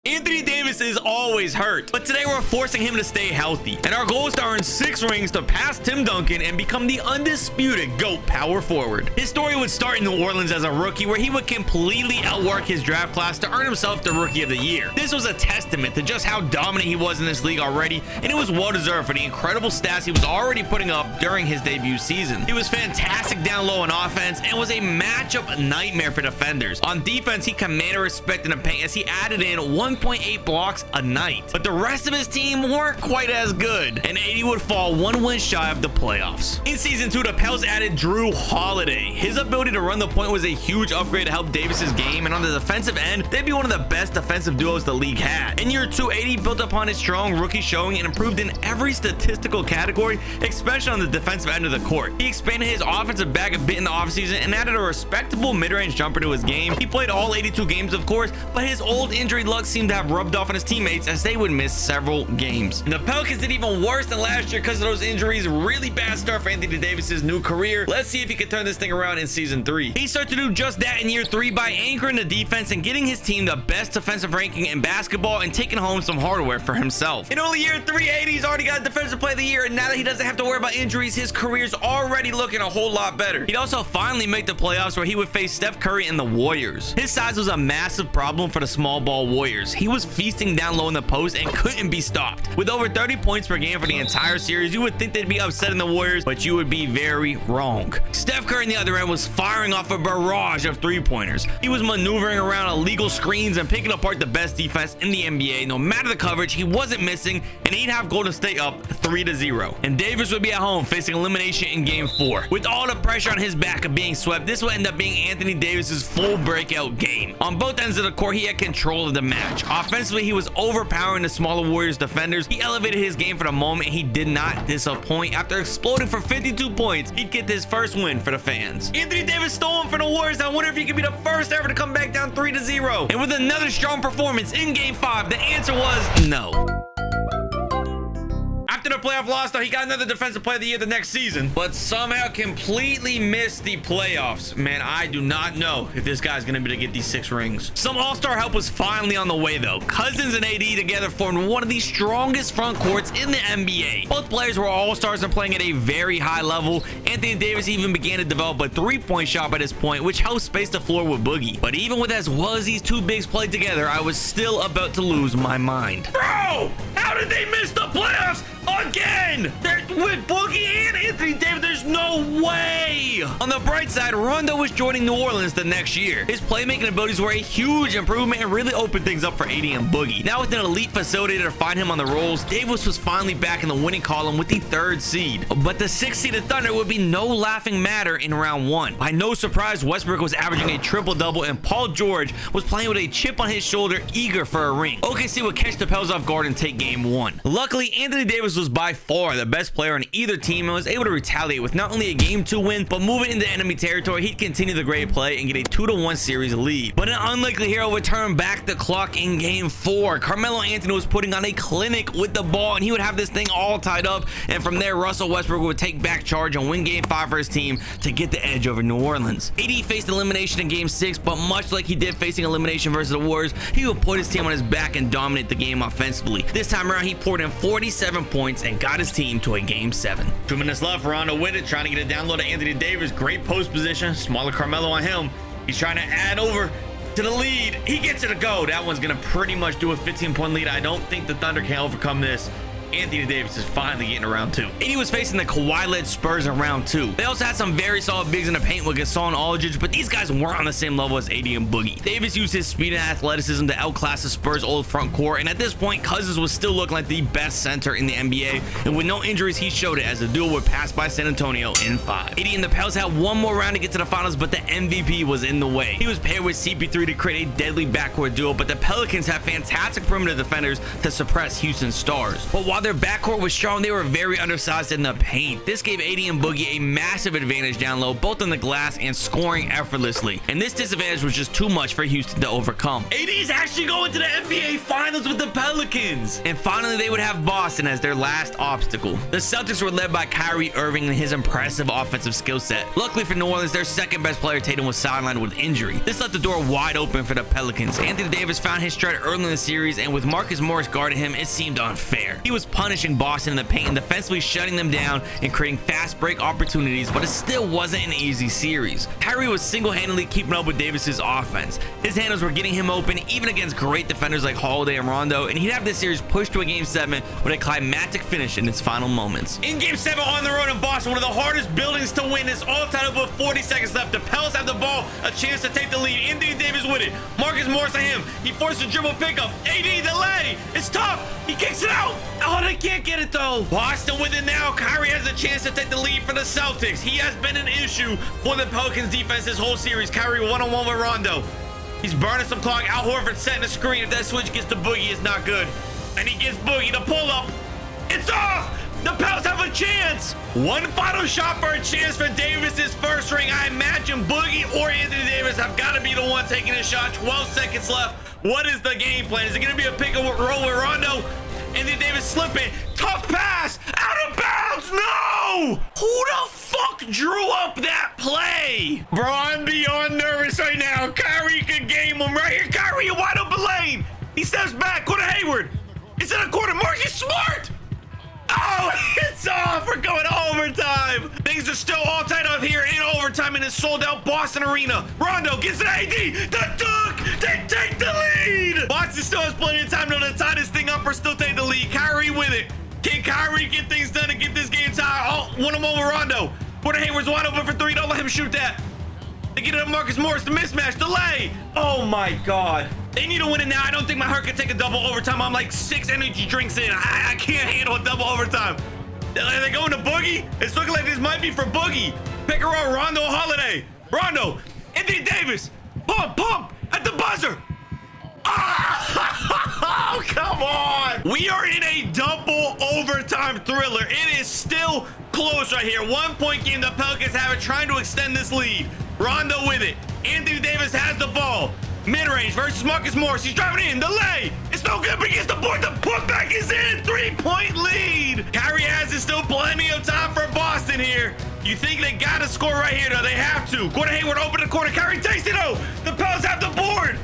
Anthony Davis is always hurt, but today we're forcing him to stay healthy. And our goal is to earn 6 rings to pass Tim Duncan and become the undisputed GOAT power forward. His story would start in New Orleans as a rookie, where he would completely outwork his draft class to earn himself the Rookie of the Year. This was a testament to just how dominant he was in this league already, and it was well deserved for the incredible stats he was already putting up during his debut season. He was fantastic down low on offense and was a matchup nightmare for defenders. On defense, he commanded respect in the paint as he added in 1.8 blocks a night, but the rest of his team weren't quite as good, and 80 would fall 1 win shy of the playoffs. In season 2, the Pels added Drew Holiday. His ability to run the point was a huge upgrade to help Davis's game, and on the defensive end, they'd be one of the best defensive duos the league had. In year 2, 80 built upon his strong rookie showing and improved in every statistical category, especially on the defensive end of the court. He expanded his offensive bag a bit in the offseason and added a respectable mid-range jumper to his game. He played all 82 games, of course, but his old injury luck seemed to have rubbed off on his teammates as they would miss several games. And the Pelicans did even worse than last year because of those injuries. Really bad start for Anthony Davis's new career. Let's see if he can turn this thing around in season 3. He started to do just that in year 3 by anchoring the defense and getting his team the best defensive ranking in basketball and taking home some hardware for himself. In only year 3, 80's already got defensive player of the year, and now that he doesn't have to worry about injuries, his career's already looking a whole lot better. He'd also finally make the playoffs, where he would face Steph Curry and the Warriors. His size was a massive problem for the small ball Warriors. He was feasting down low in the post and couldn't be stopped. With over 30 points per game for the entire series, you would think they'd be upsetting the Warriors, but you would be very wrong. Steph Curry on the other end was firing off a barrage of three-pointers. He was maneuvering around illegal screens and picking apart the best defense in the NBA. No matter the coverage, he wasn't missing, and he'd have Golden State up 3-0. And Davis would be at home facing elimination in game 4. With all the pressure on his back of being swept, this would end up being Anthony Davis's full breakout game. On both ends of the court, he had control of the match. Offensively, he was overpowering the smaller Warriors defenders. He elevated his game for the moment. He did not disappoint. After exploding for 52 points, he'd get his first win for the fans. Anthony Davis stole him for the Warriors. I wonder if he could be the first ever to come back down 3-0. And with another strong performance in game 5, the answer was no. After the playoff loss, though, he got another defensive player of the year the next season, but somehow completely missed the playoffs. Man, I do not know if this guy's gonna be able to get these 6 rings. Some all-star help was finally on the way, though. Cousins and AD together formed one of the strongest front courts in the NBA. Both players were all-stars and playing at a very high level. Anthony Davis even began to develop a 3-point shot by this point, which helped space the floor with Boogie. But even with as well as these two bigs played together, I was still about to lose my mind. Bro, how did they miss the playoffs again? With Boogie and Anthony Davis, there's no way. On the bright side, Rondo was joining New Orleans the next year. His playmaking abilities were a huge improvement and really opened things up for AD and Boogie. Now with an elite facilitator to find him on the rolls, Davis was finally back in the winning column with the 3rd seed. But the 6th-seeded Thunder would be no laughing matter in round 1. By no surprise, Westbrook was averaging a triple-double, and Paul George was playing with a chip on his shoulder, eager for a ring. OKC would catch the Pels off guard and take game 1. Luckily, Anthony Davis was by far the best player on either team and was able to retaliate with not only a game 2 win, but moving into enemy territory, he'd continue the great play and get a 2-1 series lead. But an unlikely hero would turn back the clock in game 4. Carmelo Anthony was putting on a clinic with the ball, and he would have this thing all tied up, and from there, Russell Westbrook would take back charge and win game 5 for his team to get the edge over New Orleans. AD faced elimination in game 6, but much like he did facing elimination versus the Warriors, he would put his team on his back and dominate the game offensively. This time around, he poured in 47 points and got his team to a game 7. 2 minutes left. Rondo with it, trying to get it down low to Anthony Davis. Great post position. Smaller Carmelo on him. He's trying to add over to the lead. He gets it to go. That one's gonna pretty much do a 15-point lead. I don't think the Thunder can overcome this. Anthony Davis is finally getting around 2. And he was facing the Kawhi-led Spurs in round 2. They also had some very solid bigs in the paint with Gasol and Aldridge, but these guys weren't on the same level as AD and Boogie. Davis used his speed and athleticism to outclass the Spurs' old front court, and at this point, Cousins was still looking like the best center in the NBA, and with no injuries, he showed it as the duo would pass by San Antonio in 5. AD and the Pels had one more round to get to the finals, but the MVP was in the way. He was paired with CP3 to create a deadly backcourt duo, but the Pelicans have fantastic perimeter defenders to suppress Houston's stars. But while while their backcourt was strong, they were very undersized in the paint. This gave AD and Boogie a massive advantage down low, both on the glass and scoring effortlessly. And this disadvantage was just too much for Houston to overcome. AD is actually going to the NBA Finals with the Pelicans. And finally, they would have Boston as their last obstacle. The Celtics were led by Kyrie Irving and his impressive offensive skill set. Luckily for New Orleans, their second best player, Tatum, was sidelined with injury. This left the door wide open for the Pelicans. Anthony Davis found his stride early in the series, and with Marcus Morris guarding him, it seemed unfair. He was punishing Boston in the paint and defensively shutting them down and creating fast break opportunities, but it still wasn't an easy series. Kyrie was single-handedly keeping up with Davis's offense. His handles were getting him open even against great defenders like Holiday and Rondo, and he'd have this series pushed to a Game 7 with a climactic finish in its final moments. In Game 7 on the road in Boston, one of the hardest buildings to win, is all tied up with 40 seconds left. The Pels have the ball, a chance to take the lead. Anthony Davis with it. Marcus Morris on him. He forced a dribble pickup. AD the lay. It's tough. He kicks it out. Oh, they can't get it though. Boston with it now. Kyrie has a chance to take the lead for the Celtics. He has been an issue for the Pelicans defense this whole series. Kyrie one-on-one with Rondo. He's burning some clock. Al Horford setting the screen. If that switch gets to Boogie, it's not good. And he gets Boogie to pull up. It's off. The Pels have a chance. One final shot for a chance for Davis's first ring. I imagine Boogie or Anthony Davis have got to be the one taking a shot. 12 seconds left. What is the game plan? Is it going to be a pick and roll with Rondo? Anthony Davis slipping. Tough pass. Out of bounds. No. Who the fuck drew up that play? Bro, I'm beyond nervous right now. Kyrie could game him right here. Kyrie, a wide open lane. He steps back. Gordon Hayward. It's in a corner. Marcus Smart. Oh, it's off. We're going to overtime. Things are still all tied up here in overtime in this sold-out Boston arena. Rondo gets an AD. The dunk. They take the lead. Boston still has plenty of time to tie this thing up or still take the lead. Kyrie with it. Can Kyrie get things done and get this game tied? Oh, one-on-one with Rondo. Gordon Hayward's wide open for three. Don't let him shoot that. They get it to Marcus Morris. The mismatch. Delay. Oh, my God. They need to win it now. I don't think my heart can take a double overtime. I'm like 6 energy drinks in. I can't handle a double overtime. Are they going to Boogie? It's looking like this might be for Boogie. Pick her up, Rondo Holiday. Rondo. Anthony Davis. Pump at the buzzer. Oh, come on. We are in a double overtime thriller. It is still close right here. 1 point game. The Pelicans have it, trying to extend this lead. Rondo with it. Anthony Davis has the ball. Mid-range versus Marcus Morris. He's driving in. The lay. It's no good, but he gets the board. The putback is in. 3-point lead. Kyrie has it. Still plenty of time for Boston here. You think they got to score right here, though? They have to. Gordon Hayward open the corner. Kyrie takes it out. The Pels have the board.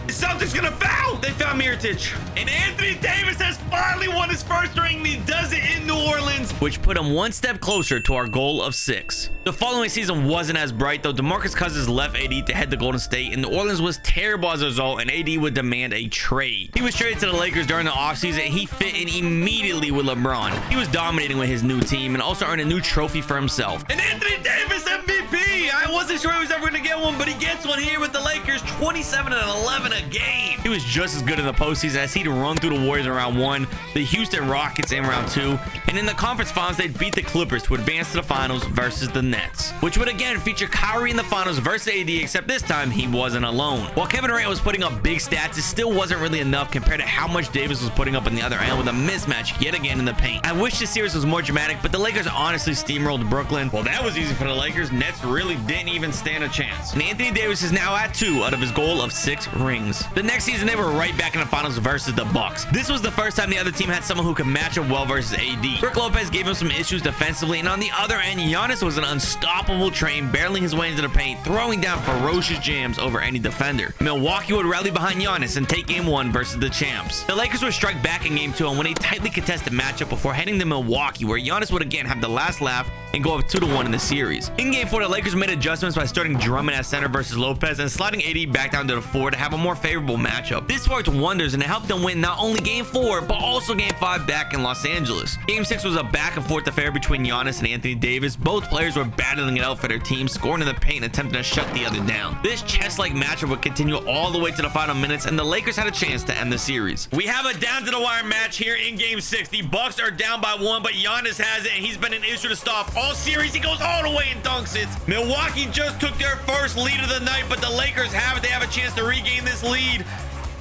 The Celtics gonna foul. They found Mirotic. And Anthony Davis has finally won his first ring, and he does it in New Orleans, which put him one step closer to our goal of 6. The following season wasn't as bright, though. DeMarcus Cousins left AD to head to Golden State, and New Orleans was terrible as a result, and AD would demand a trade. He was traded to the Lakers during the offseason, and he fit in immediately with LeBron. He was dominating with his new team and also earned a new trophy for himself. And Anthony Davis MVP. I wasn't sure he was ever going to get one, but he gets one here with the Lakers. 27-11 a game. He was just as good in the postseason as he'd run through the Warriors in round 1, the Houston Rockets in round 2, and in the conference finals, they'd beat the Clippers to advance to the finals versus the Nets, which would again feature Kyrie in the finals versus AD, except this time he wasn't alone. While Kevin Durant was putting up big stats, it still wasn't really enough compared to how much Davis was putting up on the other end with a mismatch yet again in the paint. I wish this series was more dramatic, but the Lakers honestly steamrolled Brooklyn. Well, that was easy for the Lakers. Nets really didn't even stand a chance. And Anthony Davis is now at 2 out of his goal of 6 rings. The next season, they were right back in the finals versus the Bucks. This was the first time the other team had someone who could match up well versus AD. Brook Lopez gave him some issues defensively, and on the other end, Giannis was an unstoppable train, barreling his way into the paint, throwing down ferocious jams over any defender. Milwaukee would rally behind Giannis and take game 1 versus the champs. The Lakers would strike back in game 2 and win a tightly contested matchup before heading to Milwaukee, where Giannis would again have the last laugh and go up 2-1 in the series. In game 4, the Lakers made adjustments by starting Drummond at center versus Lopez and sliding AD back down to the 4 to have a more favorable matchup. This worked wonders, and it helped them win not only game 4 but also game 5 back in Los Angeles. Game 6 was a back and forth affair between Giannis and Anthony Davis. Both players were battling it out for their team, scoring in the paint and attempting to shut the other down. This chess-like matchup would continue all the way to the final minutes, and the Lakers had a chance to end the series. We have a down-to-the-wire match here in game 6. The Bucks are down by 1, but Giannis has it, and he's been an issue to stop all series. He goes all the way and dunks it. Milwaukee just took their first lead of the night, but the Lakers have it. They have a chance to regain this lead.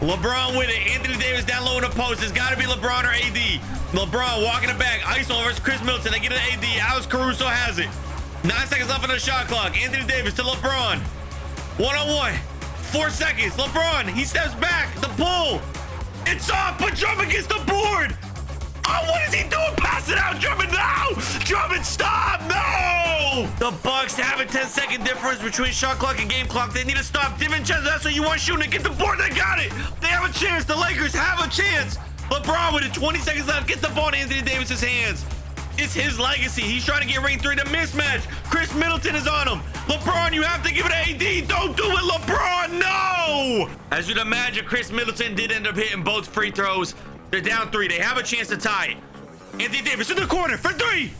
LeBron with it. Anthony Davis down low in the post. It's got to be LeBron or AD. LeBron walking it back. ISO versus Chris Middleton. They get it to AD. Alex Caruso has it. 9 seconds left on the shot clock. Anthony Davis to LeBron. One-on-one. 4 seconds. LeBron, he steps back. The pull. It's off, but Drummond gets the board. Oh, what is he doing? Pass it out, Drummond. No! Drummond, stop! No! The Bucks have a 10-second difference between shot clock and game clock. They need to stop. DiVincenzo, that's what you want shooting. Get the board. They got it. They have a chance. The Lakers have a chance. LeBron with it. 20 seconds left. Get the ball in Anthony Davis's hands. It's his legacy. He's trying to get ring 3. The mismatch. Chris Middleton is on him. LeBron, you have to give it to AD. Don't do it, LeBron. No! As you'd imagine, Chris Middleton did end up hitting both free throws. They're down 3. They have a chance to tie it. Anthony Davis in the corner for 3.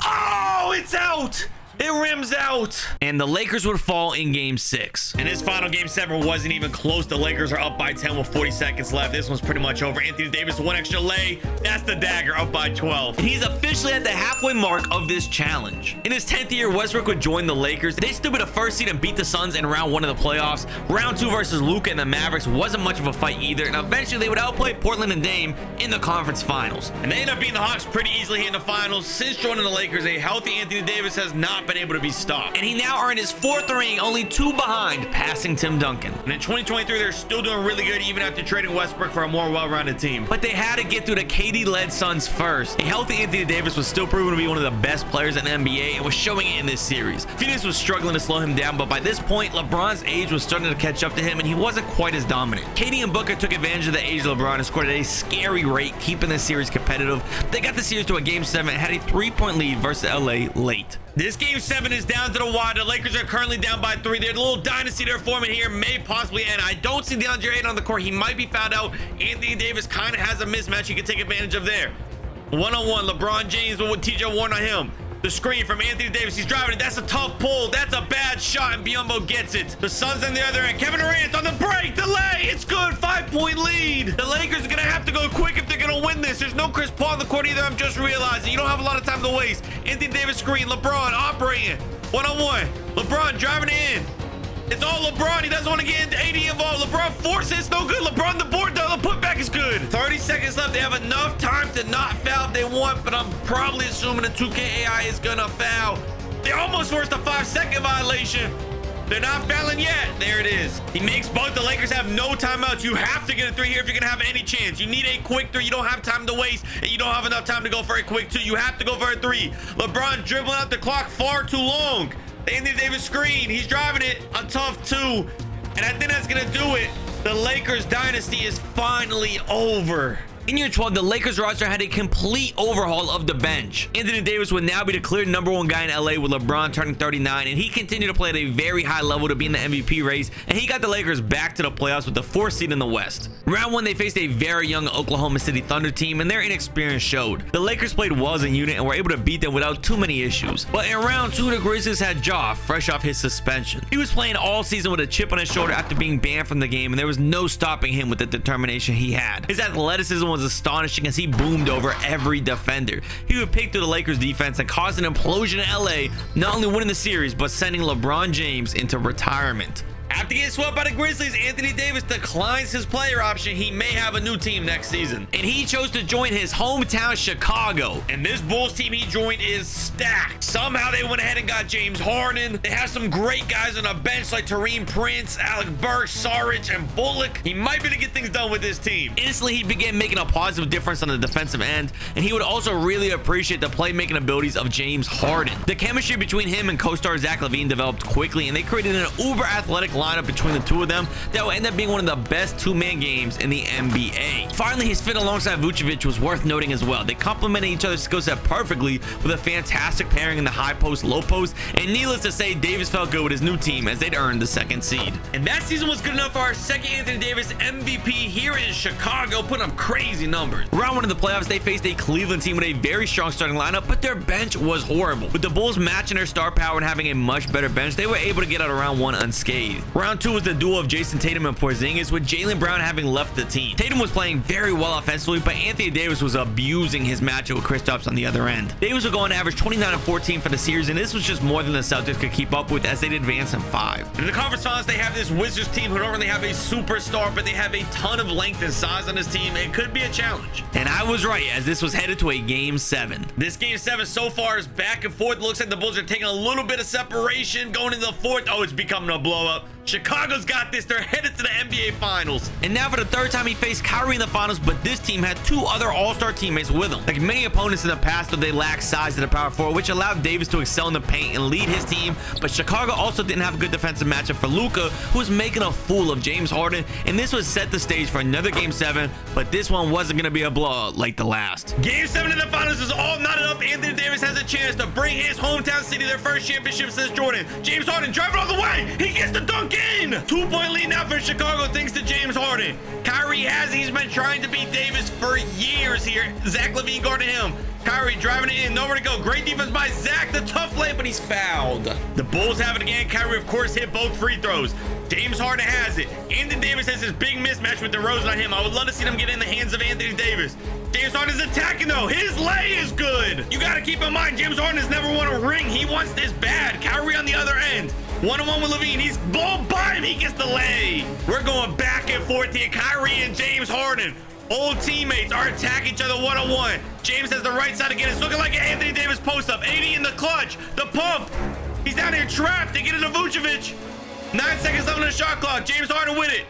Oh, it's out. It rims out. And the Lakers would fall in game 6. And his final game 7 wasn't even close. The Lakers are up by 10 with 40 seconds left. This one's pretty much over. Anthony Davis, 1 extra lay. That's the dagger, up by 12. And he's officially at the halfway mark of this challenge. In his 10th year, Westbrook would join the Lakers. They stood with a first seed and beat the Suns in round 1 of the playoffs. Round 2 versus Luka and the Mavericks wasn't much of a fight either. And eventually they would outplay Portland and Dame in the conference finals. And they ended up beating the Hawks pretty easily here in the finals. Since joining the Lakers, a healthy Anthony Davis has not been able to be stopped. And he now earned his 4th ring, only 2 behind, passing Tim Duncan. And in 2023, they're still doing really good, even after trading Westbrook for a more well-rounded team. But they had to get through the KD-led Suns first. A healthy Anthony Davis was still proven to be one of the best players in the NBA and was showing it in this series. Phoenix was struggling to slow him down, but by this point, LeBron's age was starting to catch up to him, and he wasn't quite as dominant. KD and Booker took advantage of the age of LeBron and scored at a scary rate, keeping the series competitive. They got the series to a game 7 and had a 3-point lead versus LA late. This game 7 is down to the wire. The Lakers are currently down by 3. They're a little dynasty they're forming here, may possibly end. I don't see DeAndre Ayton on the court. He might be fouled out. Anthony Davis kind of has a mismatch he can take advantage of there. One-on-one, LeBron James with TJ Warren on him. The screen from Anthony Davis. He's driving it. That's a tough pull. That's a bad shot, and Biyombo gets it. The Suns on the other end. Kevin Durant on the break. The lay. It's good. 5-point lead. The Lakers are going to have to go quick if they're going to win this. There's no Chris Paul on the court either. I'm just realizing. You don't have a lot of time to waste. Anthony Davis screen. LeBron operating. One-on-one. LeBron driving it in. It's all LeBron. He doesn't want to get AD involved. LeBron forces. It's no good. LeBron the board though. The putback is good. 30 seconds left. They have enough time to not foul if they want, but I'm probably assuming the 2K AI is going to foul. They almost forced a 5-second violation. They're not fouling yet. There it is. He makes both. The Lakers have no timeouts. You have to get a 3 here if you're going to have any chance. You need a quick 3. You don't have time to waste, and you don't have enough time to go for a quick 2. You have to go for a 3. LeBron dribbling out the clock far too long. Anthony Davis screen. He's driving it. A tough 2. And I think that's going to do it. The Lakers dynasty is finally over. In year 12, the Lakers roster had a complete overhaul of the bench. Anthony Davis would now be the clear #1 guy in LA with LeBron turning 39, and he continued to play at a very high level to be in the MVP race, and he got the Lakers back to the playoffs with the 4th seed in the West. Round 1, they faced a very young Oklahoma City Thunder team, and their inexperience showed. The Lakers played well as a unit and were able to beat them without too many issues. But in round 2, the Grizzlies had Ja fresh off his suspension. He was playing all season with a chip on his shoulder after being banned from the game, and there was no stopping him with the determination he had. His athleticism was astonishing as he boomed over every defender. He would pick through the Lakers defense and cause an implosion in LA, not only winning the series but sending LeBron James into retirement. After getting swept by the Grizzlies, Anthony Davis declines his player option. He may have a new team next season. And he chose to join his hometown, Chicago. And this Bulls team he joined is stacked. Somehow they went ahead and got James Harden. They have some great guys on the bench like Tareem Prince, Alec Burks, Saric, and Bullock. He might be able to get things done with this team. Instantly, he began making a positive difference on the defensive end. And he would also really appreciate the playmaking abilities of James Harden. The chemistry between him and co-star Zach LaVine developed quickly, and they created an uber athletic lineup between the two of them that will end up being one of the best 2-man games in the NBA. Finally, his fit alongside Vucevic was worth noting as well. They complemented each other's skill set perfectly with a fantastic pairing in the high post, low post, and needless to say, Davis felt good with his new team as they'd earned the 2nd seed. And that season was good enough for our 2nd Anthony Davis MVP here in Chicago, putting up crazy numbers. Round 1 of the playoffs, they faced a Cleveland team with a very strong starting lineup, but their bench was horrible. With the Bulls matching their star power and having a much better bench, they were able to get out of round 1 unscathed. Round 2 was the duel of Jason Tatum and Porzingis, with Jaylen Brown having left the team. Tatum was playing very well offensively, but Anthony Davis was abusing his matchup with Kristaps on the other end. Davis would go on average 29 and 14 for the series, and this was just more than the Celtics could keep up with as they'd advance in 5. In the conference finals, they have this Wizards team who don't really have a superstar, but they have a ton of length and size on this team. It could be a challenge. And I was right, as this was headed to a game 7. This game 7 so far is back and forth. It looks like the Bulls are taking a little bit of separation going into the 4th. Oh, it's becoming a blow up. Chicago's got this. They're headed to the NBA Finals. And now for the 3rd time, he faced Kyrie in the finals, but this team had 2 other all-star teammates with him. Like many opponents in the past, though, they lacked size to the power forward, which allowed Davis to excel in the paint and lead his team. But Chicago also didn't have a good defensive matchup for Luka, who was making a fool of James Harden. And this was set the stage for another game 7, but this one wasn't going to be a blowout like the last. Game 7 in the finals is all knotted up. Anthony Davis has a chance to bring his hometown city their first championship since Jordan. James Harden driving all the way. He gets the dunk in. 2-point lead now for Chicago thanks to James Harden. Kyrie has, he's been trying to beat Davis for years here. Zach LaVine guarding him. Kyrie driving it in, nowhere to go. Great defense by Zach, the tough lay, but he's fouled. The Bulls have it again. Kyrie, of course, hit both free throws. James Harden has it. Anthony Davis has this big mismatch with DeRozan on him. I would love to see them get in the hands of Anthony Davis. James Harden is attacking, though. His lay is good. You got to keep in mind, James Harden has never won a ring. He wants this bad. Kyrie on the other end. 1-on-1 with LaVine. He's blown by him. He gets the lay. We're going back and forth here. Kyrie and James Harden, old teammates, are attacking each other 1-on-1. James has the right side again. It's looking like an Anthony Davis post-up. 80 in the clutch. The pump. He's down here trapped. They get it to Vucevic. 9 seconds left on the shot clock. James Harden with it.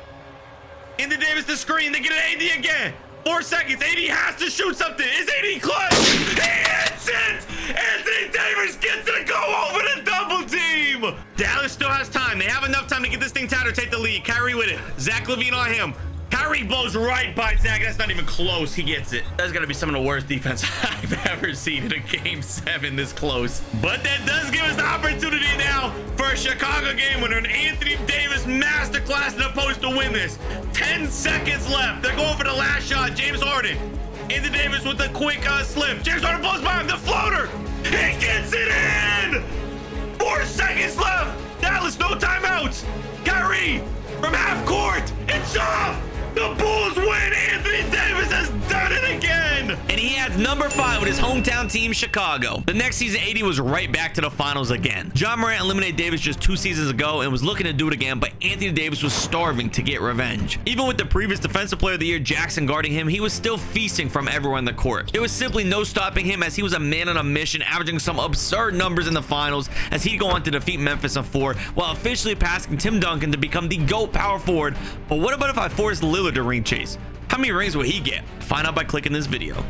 Anthony Davis the screen. They get it AD again. 4 seconds. AD has to shoot something. Is AD clutch? He hits it! Anthony Davis gets it to go over the double team. Dallas still has time. They have enough time to get this thing tied or take the lead. Kyrie with it. Zach LaVine on him. Kyrie blows right by Zach. That's not even close. He gets it. That's going to be some of the worst defense I've ever seen in a game 7 this close. But that does give us the opportunity now for a Chicago game winner. An Anthony Davis masterclass in the post to win this. 10 seconds left. They're going for the last shot. James Harden. Anthony Davis with a quick slip. James Harden blows by him. The floater. He gets it in. 4 seconds left. Dallas, no timeouts. Kyrie from half court. It's off. The Bulls win. Anthony Davis has done it again. And he has number 5 with his hometown team, Chicago. The next season, AD was right back to the finals again. John Morant eliminated Davis just 2 seasons ago and was looking to do it again, but Anthony Davis was starving to get revenge. Even with the previous Defensive Player of the Year, Jackson, guarding him, he was still feasting from everyone on the court. There was simply no stopping him as he was a man on a mission, averaging some absurd numbers in the finals as he'd go on to defeat Memphis in 4 while officially passing Tim Duncan to become the GOAT power forward. But what about if I forced Lillard to ring chase? How many rings will he get? Find out by clicking this video.